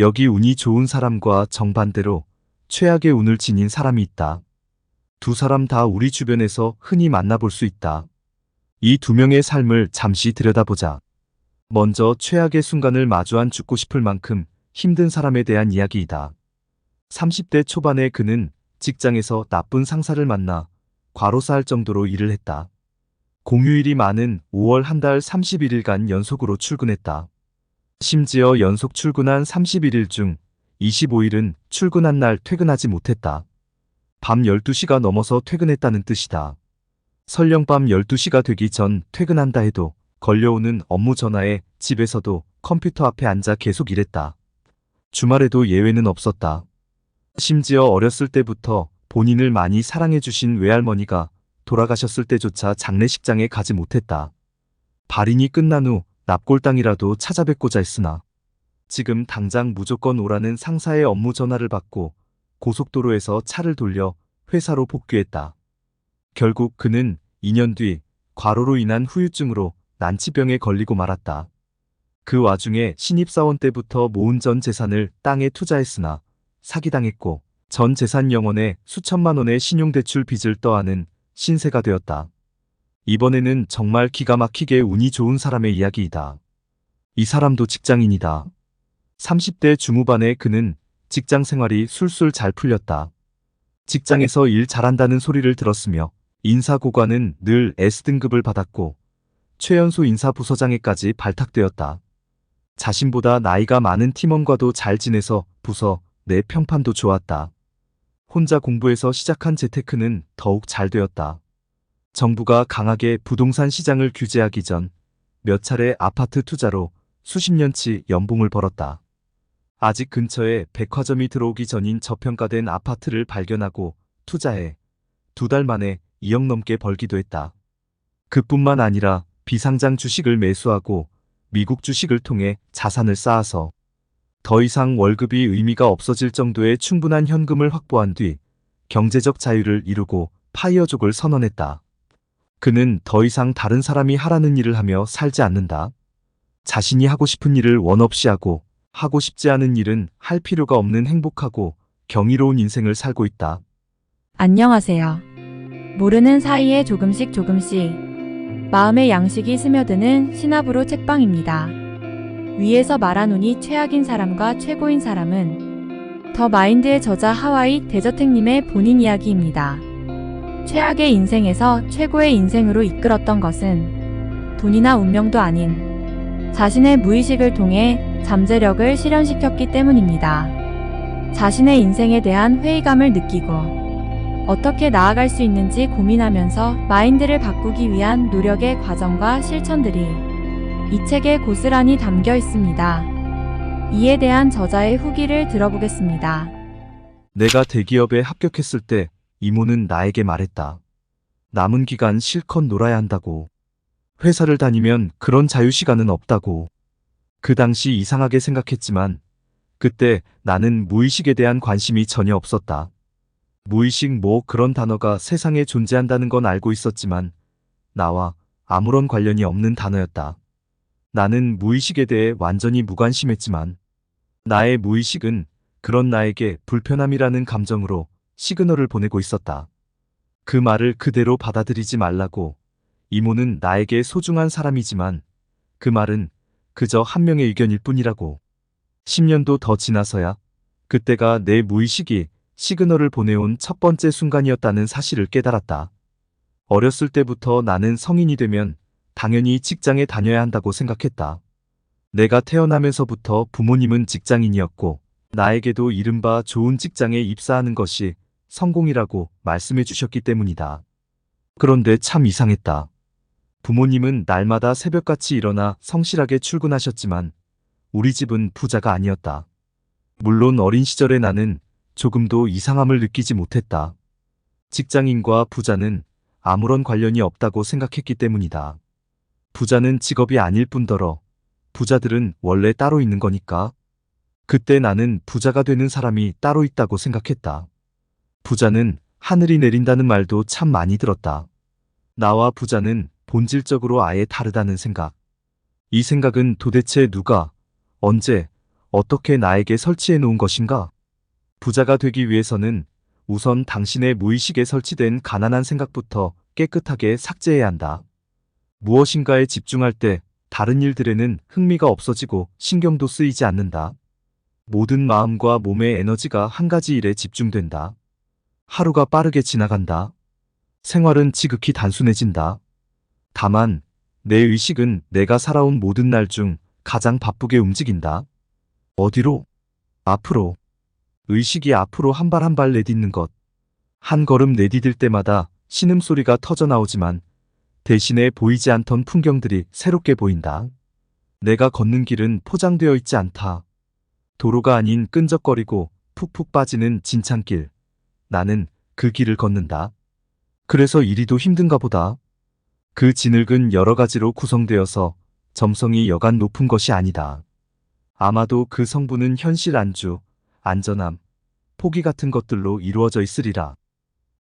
여기 운이 좋은 사람과 정반대로 최악의 운을 지닌 사람이 있다. 두 사람 다 우리 주변에서 흔히 만나볼 수 있다. 이 두 명의 삶을 잠시 들여다보자. 먼저 최악의 순간을 마주한 죽고 싶을 만큼 힘든 사람에 대한 이야기이다. 30대 초반에 그는 직장에서 나쁜 상사를 만나 과로사할 정도로 일을 했다. 공휴일이 많은 5월 한 달 31일간 연속으로 출근했다. 심지어 연속 출근한 31일 중 25일은 출근한 날 퇴근하지 못했다. 밤 12시가 넘어서 퇴근했다는 뜻이다. 설령 밤 12시가 되기 전 퇴근한다 해도 걸려오는 업무 전화에 집에서도 컴퓨터 앞에 앉아 계속 일했다. 주말에도 예외는 없었다. 심지어 어렸을 때부터 본인을 많이 사랑해주신 외할머니가 돌아가셨을 때조차 장례식장에 가지 못했다. 발인이 끝난 후 납골당이라도 찾아뵙고자 했으나 지금 당장 무조건 오라는 상사의 업무 전화를 받고 고속도로에서 차를 돌려 회사로 복귀했다. 결국 그는 2년 뒤 과로로 인한 후유증으로 난치병에 걸리고 말았다. 그 와중에 신입사원 때부터 모은 전 재산을 땅에 투자했으나 사기당했고 전 재산 영원에 수천만 원의 신용대출 빚을 떠안은 신세가 되었다. 이번에는 정말 기가 막히게 운이 좋은 사람의 이야기이다. 이 사람도 직장인이다. 30대 중후반에 그는 직장 생활이 술술 잘 풀렸다. 직장에서 일 잘한다는 소리를 들었으며 인사고과는 늘 S등급을 받았고 최연소 인사부서장에까지 발탁되었다. 자신보다 나이가 많은 팀원과도 잘 지내서 부서 내 평판도 좋았다. 혼자 공부해서 시작한 재테크는 더욱 잘 되었다. 정부가 강하게 부동산 시장을 규제하기 전 몇 차례 아파트 투자로 수십 년치 연봉을 벌었다. 아직 근처에 백화점이 들어오기 전인 저평가된 아파트를 발견하고 투자해 2달 만에 2억 넘게 벌기도 했다. 그뿐만 아니라 비상장 주식을 매수하고 미국 주식을 통해 자산을 쌓아서 더 이상 월급이 의미가 없어질 정도의 충분한 현금을 확보한 뒤 경제적 자유를 이루고 파이어족을 선언했다. 그는 더 이상 다른 사람이 하라는 일을 하며 살지 않는다. 자신이 하고 싶은 일을 원 없이 하고 싶지 않은 일은 할 필요가 없는 행복하고 경이로운 인생을 살고 있다. 안녕하세요. 모르는 사이에 조금씩 마음의 양식이 스며드는 신압으로 책방입니다. 위에서 말한 운이 최악인 사람과 최고인 사람은 더 마인드의 저자 하와이 대저택님의 본인 이야기입니다. 최악의 인생에서 최고의 인생으로 이끌었던 것은 돈이나 운명도 아닌 자신의 무의식을 통해 잠재력을 실현시켰기 때문입니다. 자신의 인생에 대한 회의감을 느끼고 어떻게 나아갈 수 있는지 고민하면서 마인드를 바꾸기 위한 노력의 과정과 실천들이 이 책에 고스란히 담겨 있습니다. 이에 대한 저자의 후기를 들어보겠습니다. 내가 대기업에 합격했을 때 이모는 나에게 말했다. 남은 기간 실컷 놀아야 한다고. 회사를 다니면 그런 자유시간은 없다고. 그 당시 이상하게 생각했지만 그때 나는 무의식에 대한 관심이 전혀 없었다. 무의식 뭐 그런 단어가 세상에 존재한다는 건 알고 있었지만 나와 아무런 관련이 없는 단어였다. 나는 무의식에 대해 완전히 무관심했지만 나의 무의식은 그런 나에게 불편함이라는 감정으로 시그널을 보내고 있었다. 그 말을 그대로 받아들이지 말라고. 이모는 나에게 소중한 사람이지만 그 말은 그저 한 명의 의견일 뿐이라고. 10년도 더 지나서야 그때가 내 무의식이 시그널을 보내온 첫 번째 순간이었다는 사실을 깨달았다. 어렸을 때부터 나는 성인이 되면 당연히 직장에 다녀야 한다고 생각했다. 내가 태어나면서부터 부모님은 직장인이었고 나에게도 이른바 좋은 직장에 입사하는 것이 성공이라고 말씀해 주셨기 때문이다. 그런데 참 이상했다. 부모님은 날마다 새벽같이 일어나 성실하게 출근하셨지만 우리 집은 부자가 아니었다. 물론 어린 시절의 나는 조금도 이상함을 느끼지 못했다. 직장인과 부자는 아무런 관련이 없다고 생각했기 때문이다. 부자는 직업이 아닐 뿐더러 부자들은 원래 따로 있는 거니까. 그때 나는 부자가 되는 사람이 따로 있다고 생각했다. 부자는 하늘이 내린다는 말도 참 많이 들었다. 나와 부자는 본질적으로 아예 다르다는 생각. 이 생각은 도대체 누가, 언제, 어떻게 나에게 설치해 놓은 것인가? 부자가 되기 위해서는 우선 당신의 무의식에 설치된 가난한 생각부터 깨끗하게 삭제해야 한다. 무엇인가에 집중할 때 다른 일들에는 흥미가 없어지고 신경도 쓰이지 않는다. 모든 마음과 몸의 에너지가 한 가지 일에 집중된다. 하루가 빠르게 지나간다. 생활은 지극히 단순해진다. 다만 내 의식은 내가 살아온 모든 날 중 가장 바쁘게 움직인다. 어디로? 앞으로. 의식이 앞으로 한 발 한 발 내딛는 것. 한 걸음 내디딜 때마다 신음소리가 터져 나오지만 대신에 보이지 않던 풍경들이 새롭게 보인다. 내가 걷는 길은 포장되어 있지 않다. 도로가 아닌 끈적거리고 푹푹 빠지는 진창길. 나는 그 길을 걷는다. 그래서 이리도 힘든가 보다. 그 진흙은 여러 가지로 구성되어서 점성이 여간 높은 것이 아니다. 아마도 그 성분은 현실 안주, 안전함, 포기 같은 것들로 이루어져 있으리라.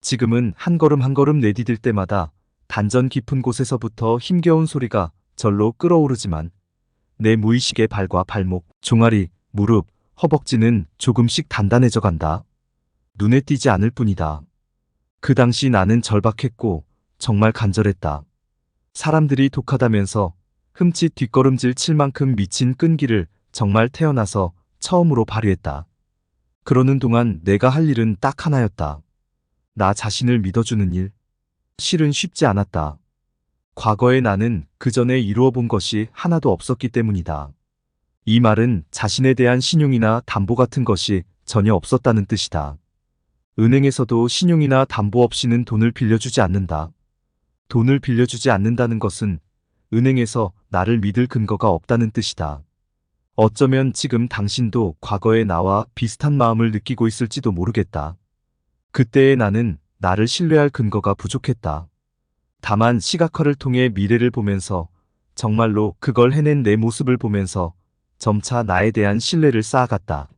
지금은 한 걸음 한 걸음 내디딜 때마다 단전 깊은 곳에서부터 힘겨운 소리가 절로 끓어오르지만 내 무의식의 발과 발목, 종아리, 무릎, 허벅지는 조금씩 단단해져 간다. 눈에 띄지 않을 뿐이다. 그 당시 나는 절박했고 정말 간절했다. 사람들이 독하다면서 흠칫 뒷걸음질 칠 만큼 미친 끈기를 정말 태어나서 처음으로 발휘했다. 그러는 동안 내가 할 일은 딱 하나였다. 나 자신을 믿어주는 일. 실은 쉽지 않았다. 과거의 나는 그 전에 이루어 본 것이 하나도 없었기 때문이다. 이 말은 자신에 대한 신용이나 담보 같은 것이 전혀 없었다는 뜻이다. 은행에서도 신용이나 담보 없이는 돈을 빌려주지 않는다. 돈을 빌려주지 않는다는 것은 은행에서 나를 믿을 근거가 없다는 뜻이다. 어쩌면 지금 당신도 과거의 나와 비슷한 마음을 느끼고 있을지도 모르겠다. 그때의 나는 나를 신뢰할 근거가 부족했다. 다만 시각화를 통해 미래를 보면서 정말로 그걸 해낸 내 모습을 보면서 점차 나에 대한 신뢰를 쌓아갔다.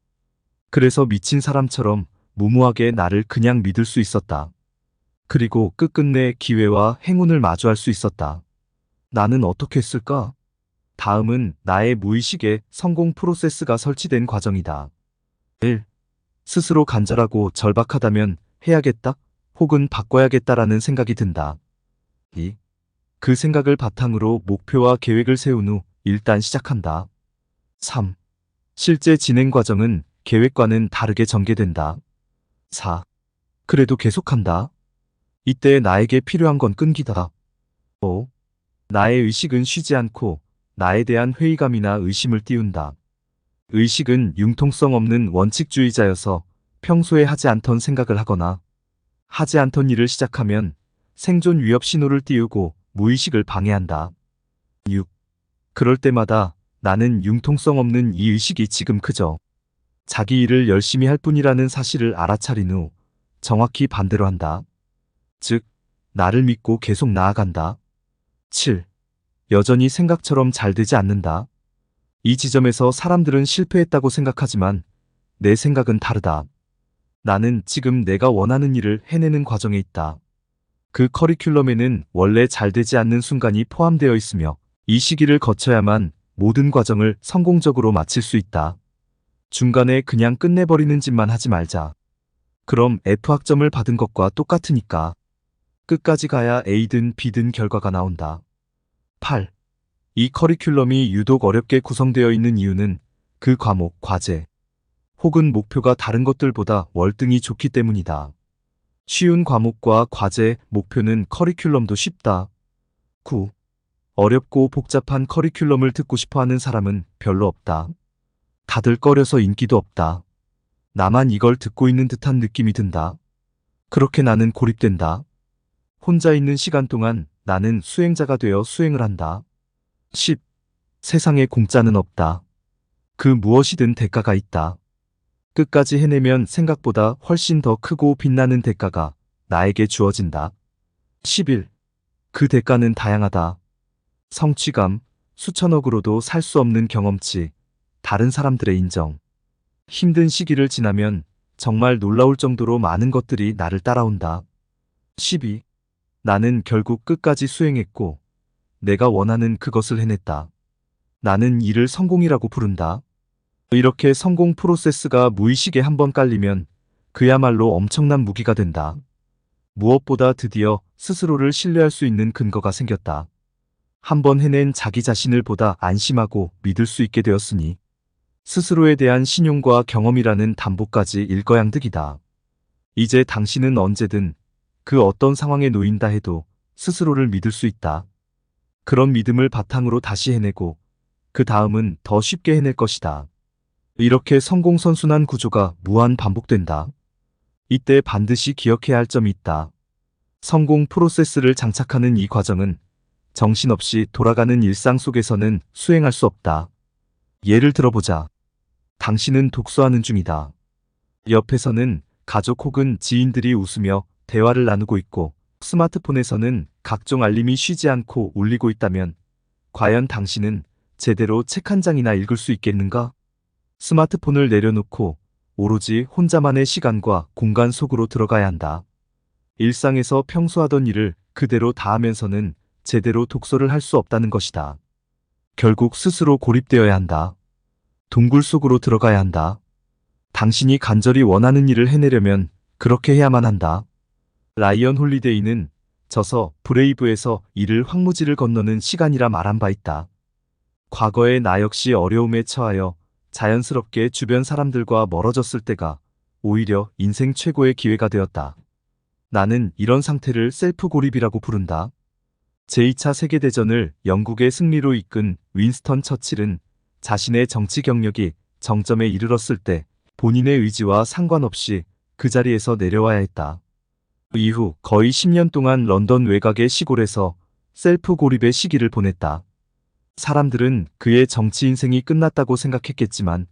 그래서 미친 사람처럼 무모하게 나를 그냥 믿을 수 있었다. 그리고 끝끝내 기회와 행운을 마주할 수 있었다. 나는 어떻게 했을까? 다음은 나의 무의식에 성공 프로세스가 설치된 과정이다. 1. 스스로 간절하고 절박하다면 해야겠다 혹은 바꿔야겠다라는 생각이 든다. 2. 그 생각을 바탕으로 목표와 계획을 세운 후 일단 시작한다. 3. 실제 진행 과정은 계획과는 다르게 전개된다. 4. 그래도 계속한다. 이때 나에게 필요한 건 끈기다. 5. 나의 의식은 쉬지 않고 나에 대한 회의감이나 의심을 띄운다. 의식은 융통성 없는 원칙주의자여서 평소에 하지 않던 생각을 하거나 하지 않던 일을 시작하면 생존 위협 신호를 띄우고 무의식을 방해한다. 6. 그럴 때마다 나는 융통성 없는 이 의식이 지금 그저 자기 일을 열심히 할 뿐이라는 사실을 알아차린 후 정확히 반대로 한다. 즉, 나를 믿고 계속 나아간다. 7. 여전히 생각처럼 잘 되지 않는다. 이 지점에서 사람들은 실패했다고 생각하지만 내 생각은 다르다. 나는 지금 내가 원하는 일을 해내는 과정에 있다. 그 커리큘럼에는 원래 잘 되지 않는 순간이 포함되어 있으며 이 시기를 거쳐야만 모든 과정을 성공적으로 마칠 수 있다. 중간에 그냥 끝내버리는 짓만 하지 말자. 그럼 F학점을 받은 것과 똑같으니까. 끝까지 가야 A든 B든 결과가 나온다. 8. 이 커리큘럼이 유독 어렵게 구성되어 있는 이유는 그 과목, 과제 혹은 목표가 다른 것들보다 월등히 좋기 때문이다. 쉬운 과목과 과제, 목표는 커리큘럼도 쉽다. 9. 어렵고 복잡한 커리큘럼을 듣고 싶어하는 사람은 별로 없다. 다들 꺼려서 인기도 없다. 나만 이걸 듣고 있는 듯한 느낌이 든다. 그렇게 나는 고립된다. 혼자 있는 시간 동안 나는 수행자가 되어 수행을 한다. 10. 세상에 공짜는 없다. 그 무엇이든 대가가 있다. 끝까지 해내면 생각보다 훨씬 더 크고 빛나는 대가가 나에게 주어진다. 11. 그 대가는 다양하다. 성취감, 수천억으로도 살 수 없는 경험치, 다른 사람들의 인정. 힘든 시기를 지나면 정말 놀라울 정도로 많은 것들이 나를 따라온다. 12. 나는 결국 끝까지 수행했고 내가 원하는 그것을 해냈다. 나는 이를 성공이라고 부른다. 이렇게 성공 프로세스가 무의식에 한번 깔리면 그야말로 엄청난 무기가 된다. 무엇보다 드디어 스스로를 신뢰할 수 있는 근거가 생겼다. 한번 해낸 자기 자신을 보다 안심하고 믿을 수 있게 되었으니 스스로에 대한 신용과 경험이라는 담보까지 일거양득이다. 이제 당신은 언제든 그 어떤 상황에 놓인다 해도 스스로를 믿을 수 있다. 그런 믿음을 바탕으로 다시 해내고 그 다음은 더 쉽게 해낼 것이다. 이렇게 성공선순환 구조가 무한 반복된다. 이때 반드시 기억해야 할 점이 있다. 성공 프로세스를 장착하는 이 과정은 정신없이 돌아가는 일상 속에서는 수행할 수 없다. 예를 들어보자. 당신은 독서하는 중이다. 옆에서는 가족 혹은 지인들이 웃으며 대화를 나누고 있고 스마트폰에서는 각종 알림이 쉬지 않고 울리고 있다면 과연 당신은 제대로 책 한 장이나 읽을 수 있겠는가? 스마트폰을 내려놓고 오로지 혼자만의 시간과 공간 속으로 들어가야 한다. 일상에서 평소 하던 일을 그대로 다 하면서는 제대로 독서를 할 수 없다는 것이다. 결국 스스로 고립되어야 한다. 동굴 속으로 들어가야 한다. 당신이 간절히 원하는 일을 해내려면 그렇게 해야만 한다. 라이언 홀리데이는 저서 브레이브에서 이를 황무지를 건너는 시간이라 말한 바 있다. 과거에 나 역시 어려움에 처하여 자연스럽게 주변 사람들과 멀어졌을 때가 오히려 인생 최고의 기회가 되었다. 나는 이런 상태를 셀프 고립이라고 부른다. 제2차 세계대전을 영국의 승리로 이끈 윈스턴 처칠은 자신의 정치 경력이 정점에 이르렀을 때 본인의 의지와 상관없이 그 자리에서 내려와야 했다. 이후 거의 10년 동안 런던 외곽의 시골에서 셀프 고립의 시기를 보냈다. 사람들은 그의 정치 인생이 끝났다고 생각했겠지만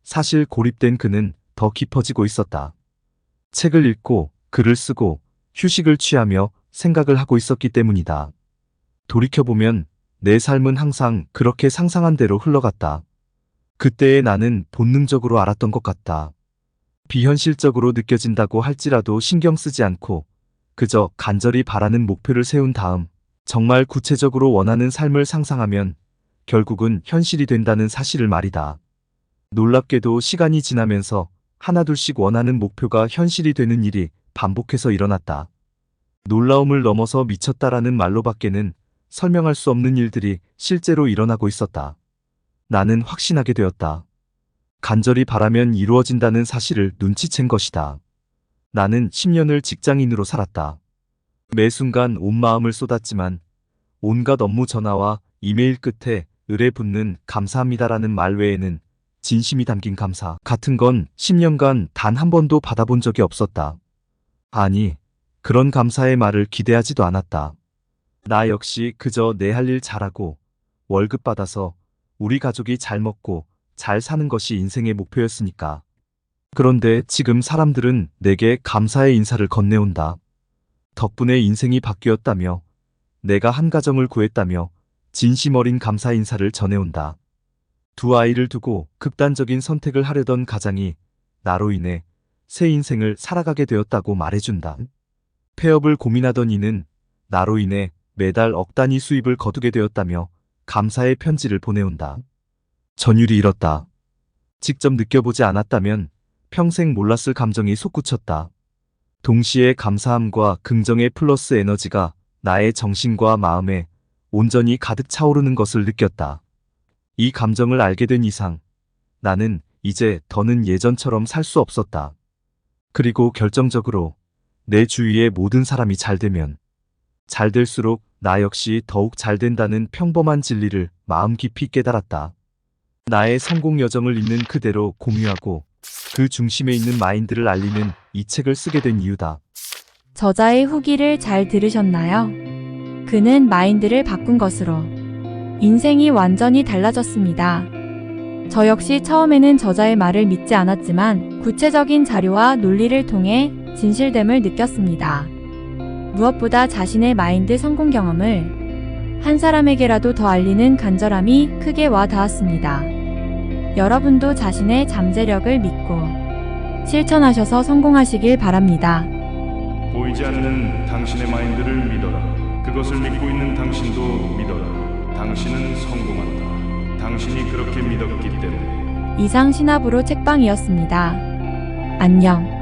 사실 고립된 그는 더 깊어지고 있었다. 책을 읽고 글을 쓰고 휴식을 취하며 생각을 하고 있었기 때문이다. 돌이켜보면 내 삶은 항상 그렇게 상상한 대로 흘러갔다. 그때의 나는 본능적으로 알았던 것 같다. 비현실적으로 느껴진다고 할지라도 신경 쓰지 않고 그저 간절히 바라는 목표를 세운 다음 정말 구체적으로 원하는 삶을 상상하면 결국은 현실이 된다는 사실을 말이다. 놀랍게도 시간이 지나면서 하나둘씩 원하는 목표가 현실이 되는 일이 반복해서 일어났다. 놀라움을 넘어서 미쳤다라는 말로밖에는 설명할 수 없는 일들이 실제로 일어나고 있었다. 나는 확신하게 되었다. 간절히 바라면 이루어진다는 사실을 눈치챈 것이다. 나는 10년을 직장인으로 살았다. 매 순간 온 마음을 쏟았지만 온갖 업무 전화와 이메일 끝에 을에 붙는 감사합니다라는 말 외에는 진심이 담긴 감사 같은 건 10년간 단 한 번도 받아본 적이 없었다. 아니, 그런 감사의 말을 기대하지도 않았다. 나 역시 그저 내 할 일 잘하고 월급 받아서 우리 가족이 잘 먹고 잘 사는 것이 인생의 목표였으니까. 그런데 지금 사람들은 내게 감사의 인사를 건네온다. 덕분에 인생이 바뀌었다며, 내가 한 가정을 구했다며 진심 어린 감사 인사를 전해온다. 두 아이를 두고 극단적인 선택을 하려던 가장이 나로 인해 새 인생을 살아가게 되었다고 말해준다. 폐업을 고민하던 이는 나로 인해 매달 억 단위 수입을 거두게 되었다며 감사의 편지를 보내온다. 전율이 일었다. 직접 느껴보지 않았다면 평생 몰랐을 감정이 솟구쳤다. 동시에 감사함과 긍정의 플러스 에너지가 나의 정신과 마음에 온전히 가득 차오르는 것을 느꼈다. 이 감정을 알게 된 이상 나는 이제 더는 예전처럼 살 수 없었다. 그리고 결정적으로 내 주위의 모든 사람이 잘 되면 잘 될수록 나 역시 더욱 잘 된다는 평범한 진리를 마음 깊이 깨달았다. 나의 성공 여정을 있는 그대로 공유하고 그 중심에 있는 마인드를 알리는 이 책을 쓰게 된 이유다. 저자의 후기를 잘 들으셨나요? 그는 마인드를 바꾼 것으로 인생이 완전히 달라졌습니다. 저 역시 처음에는 저자의 말을 믿지 않았지만 구체적인 자료와 논리를 통해 진실됨을 느꼈습니다. 무엇보다 자신의 마인드 성공 경험을 한 사람에게라도 더 알리는 간절함이 크게 와 닿았습니다. 여러분도 자신의 잠재력을 믿고 실천하셔서 성공하시길 바랍니다. 보이지 않는 당신의 마인드를 믿어라. 그것을 믿고 있는 당신도 믿어라. 당신은 성공한다. 당신이 그렇게 믿었기 때문에 이상 신압으로 책방이었습니다. 안녕.